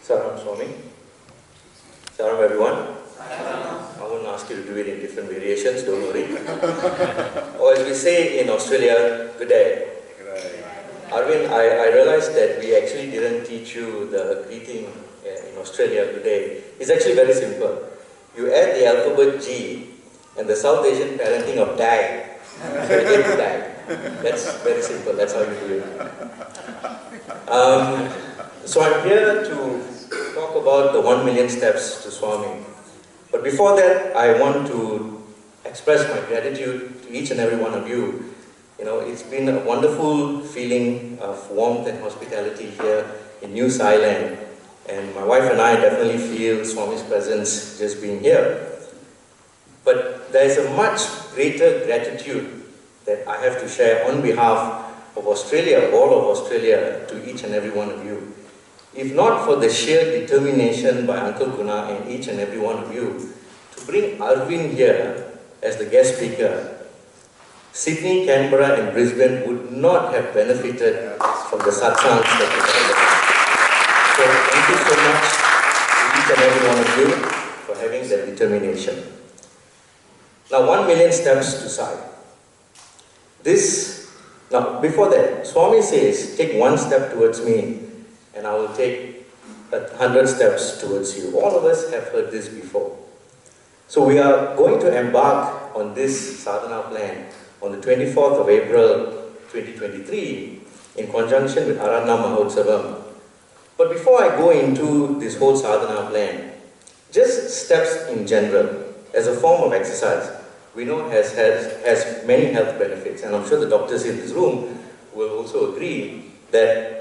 Saram Swami. Saram everyone. I won't ask you to do it in different variations, don't worry. Or as we say in Australia, good day. Arvind, I realized that we actually didn't teach you the greeting in Australia today. It's actually very simple. You add the alphabet G and the South Asian parenting of DAG. So you get to DAG. That's very simple, that's how you do it. So I'm here to talk about the 1 million steps to Swami. But before that, I want to express my gratitude to each and every one of you. You know, it's been a wonderful feeling of warmth and hospitality here in New Thailand. And my wife and I definitely feel Swami's presence just being here. But there is a much greater gratitude that I have to share on behalf of Australia, all of Australia, to each and every one of you. If not for the sheer determination by Uncle Guna and each and every one of you to bring Arvind here as the guest speaker, Sydney, Canberra and Brisbane would not have benefited from the satsangs that we have. So thank you so much to each and every one of you for having that determination. Now 1 million steps to Sai. Now before that, Swami says, take 1 step towards me and I will take 100 steps towards you. All of us have heard this before. So we are going to embark on this sadhana plan on the 24th of April 2023 in conjunction with Aradhana Mahotsavam. But before I go into this whole sadhana plan, just steps in general as a form of exercise, we know has many health benefits, and I'm sure the doctors in this room will also agree that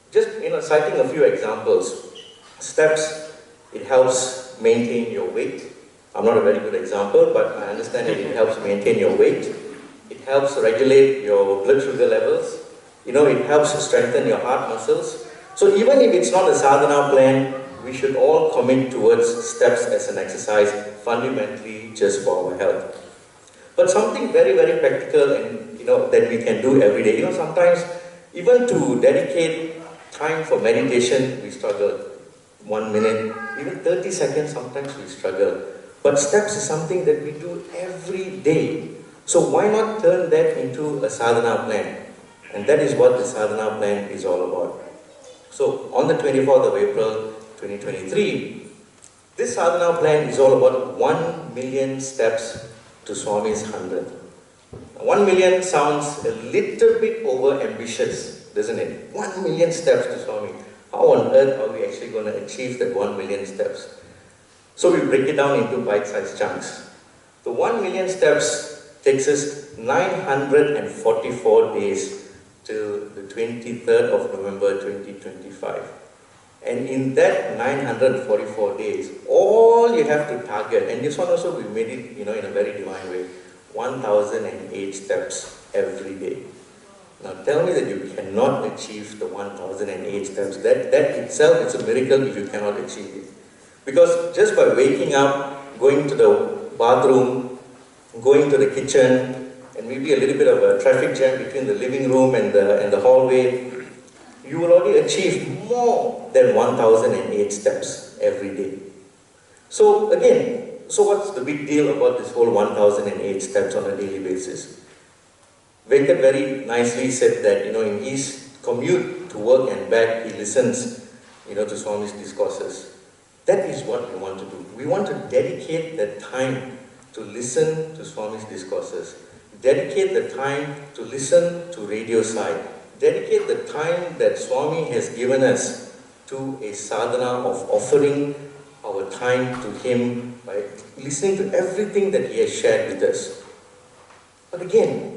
just citing a few examples, steps, it helps maintain your weight. I'm not a very good example, but I understand that it helps maintain your weight. It helps regulate your blood sugar levels. You know, it helps strengthen your heart muscles. So even if it's not a sadhana plan, we should all commit towards steps as an exercise, fundamentally just for our health. But something very, very practical and that we can do every day. Sometimes even to dedicate time for meditation, we struggle. 1 minute, even 30 seconds, sometimes we struggle. But steps is something that we do every day. So why not turn that into a sadhana plan? And that is what the sadhana plan is all about. So on the 24th of April 2023, this sadhana plan is all about 1 million steps to Swami's 100. 1 million sounds a little bit over ambitious, doesn't it? 1 million steps to Swami. How on earth are we actually going to achieve that 1 million steps? So we break it down into bite-sized chunks. The 1 million steps takes us 944 days till the 23rd of November 2025. And in that 944 days, all you have to target, and this one also we made it in a very divine way, 1008 steps every day. Now tell me that you cannot achieve the 1008 steps. That itself is a miracle if you cannot achieve it. Because just by waking up, going to the bathroom, going to the kitchen, and maybe a little bit of a traffic jam between the living room and the hallway, you will already achieve more than 1008 steps every day. So again, what's the big deal about this whole 1008 steps on a daily basis? Venkat very nicely said that, in his commute to work and back, he listens, to Swami's discourses. That is what we want to do. We want to dedicate the time to listen to Swami's discourses. Dedicate the time to listen to Radio Sai. Dedicate the time that Swami has given us to a sadhana of offering our time to him by listening to everything that he has shared with us. But again,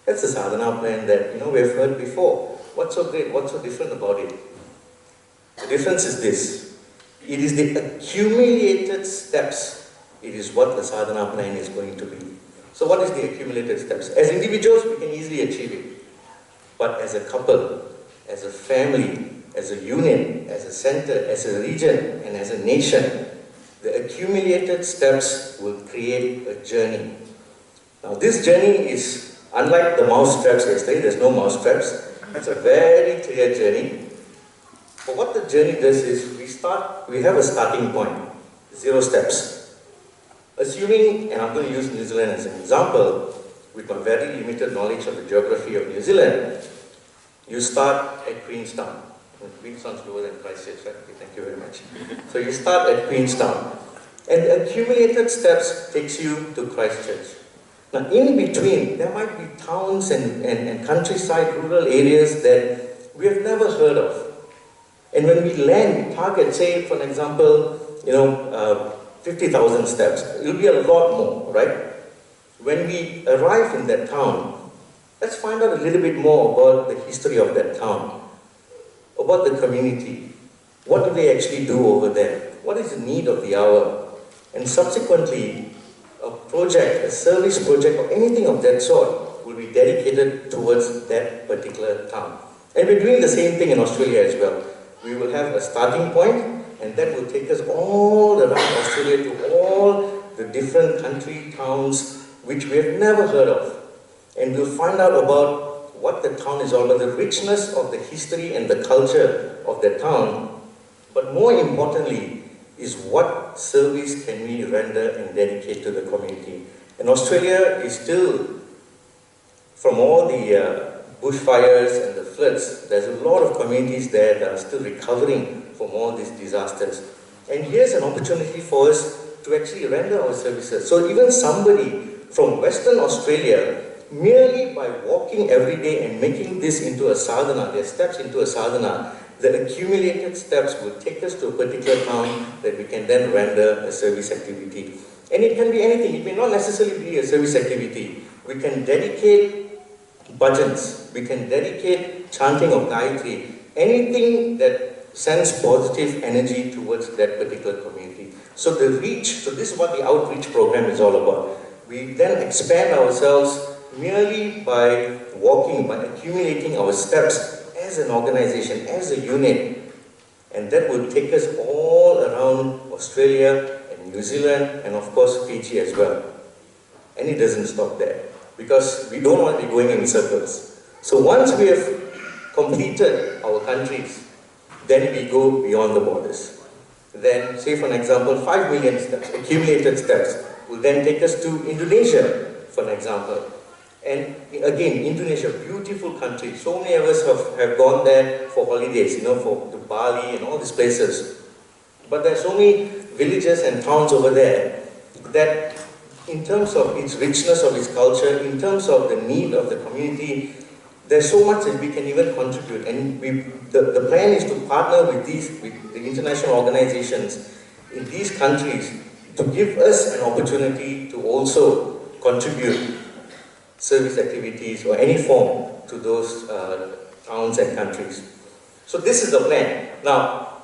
that's a sadhana plan that we have heard before. What's so great? What's so different about it? The difference is this. It is the accumulated steps. It is what the sadhana plan is going to be. So what is the accumulated steps? As individuals, we can easily achieve it. But as a couple, as a family, as a union, as a center, as a region, and as a nation, the accumulated steps will create a journey. Now this journey is unlike the mouse traps yesterday. There's no mouse traps. It's a very clear journey. But what the journey does is we have a starting point, 0 steps. Assuming, and I'm going to use New Zealand as an example, with my very limited knowledge of the geography of New Zealand, you start at Queenstown. Queenstown's lower than Christchurch, right? Okay, thank you very much. So you start at Queenstown, and the accumulated steps takes you to Christchurch. Now, in between, there might be towns and countryside, rural areas that we have never heard of. And when we land, we target, say, for an example, 50,000 steps. It will be a lot more, right? When we arrive in that town, let's find out a little bit more about the history of that town, about the community. What do they actually do over there? What is the need of the hour? And subsequently, a project, a service project, or anything of that sort will be dedicated towards that particular town. And we're doing the same thing in Australia as well. We will have a starting point, and that will take us all around Australia to all the different country towns which we have never heard of. And we'll find out about what the town is all about, the richness of the history and the culture of the town. But more importantly, is what service can we render and dedicate to the community. And Australia is still, from all the bushfires and the floods, there's a lot of communities there that are still recovering from all these disasters. And here's an opportunity for us to actually render our services. So even somebody from Western Australia, merely by walking every day and making this into a sadhana, their steps into a sadhana, the accumulated steps will take us to a particular town that we can then render a service activity. And it can be anything. It may not necessarily be a service activity. We can dedicate bhajans. We can dedicate chanting of Gayatri. Anything that sends positive energy towards that particular community. So the reach, so this is what the outreach program is all about. We then expand ourselves merely by walking, by accumulating our steps as an organization, as a unit. And that will take us all around Australia and New Zealand and of course Fiji as well. And it doesn't stop there, because we don't want to be going in circles. So once we have completed our countries, then we go beyond the borders. Then, say for an example, 5 million steps, accumulated steps, will then take us to Indonesia, for an example. And again, Indonesia, beautiful country. So many of us have gone there for holidays, for to Bali and all these places. But there are so many villages and towns over there that in terms of its richness of its culture, in terms of the need of the community, there's so much that we can even contribute. And the plan is to partner with the international organizations in these countries to give us an opportunity to also contribute service activities or any form to those towns and countries. So this is the plan. Now,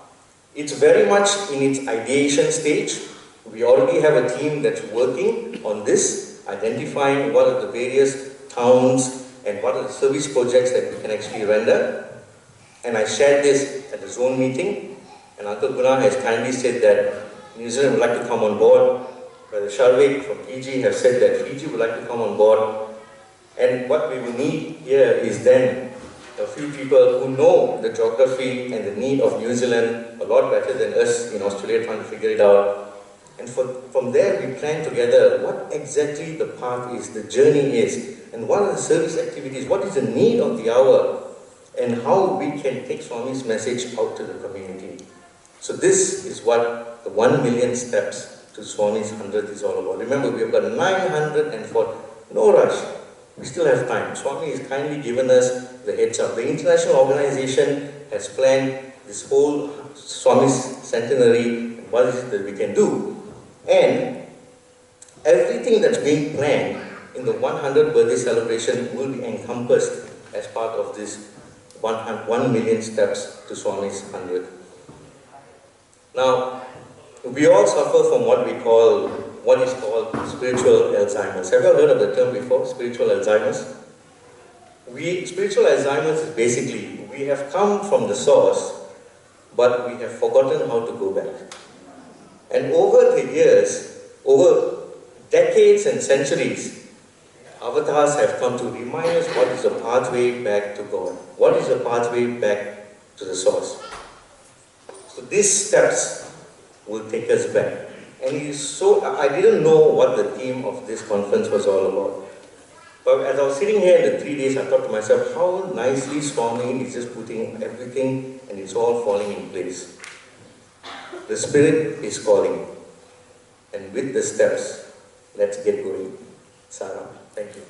it's very much in its ideation stage. We already have a team that's working on this, identifying what are the various towns and what are the service projects that we can actually render. And I shared this at the zone meeting, and Uncle Guna has kindly said that New Zealand would like to come on board. Brother Sharvik from Fiji has said that Fiji would like to come on board. And what we will need here is then a few people who know the geography and the need of New Zealand a lot better than us in Australia trying to figure it out. And from there we plan together what exactly the path is, the journey is, and what are the service activities, what is the need of the hour, and how we can take Swami's message out to the community. So this is what the 1 million steps to Swami's 100th is all about. Remember, we have got 904, no rush. We still have time. Swami has kindly given us the heads up. The international organization has planned this whole Swami's centenary and what is it that we can do. And everything that's being planned in the 100th birthday celebration will be encompassed as part of this 1 million steps to Swami's 100th. Now, we all suffer from what is called spiritual Alzheimer's. Have you ever heard of the term before, spiritual Alzheimer's? Spiritual Alzheimer's is basically, we have come from the source, but we have forgotten how to go back. And over the years, over decades and centuries, avatars have come to remind us what is the pathway back to God. What is the pathway back to the source? So these steps will take us back. And I didn't know what the theme of this conference was all about. But as I was sitting here in the 3 days, I thought to myself, how nicely Swami is just putting everything and it's all falling in place. The Spirit is calling. And with the steps, let's get going. Sarah, thank you.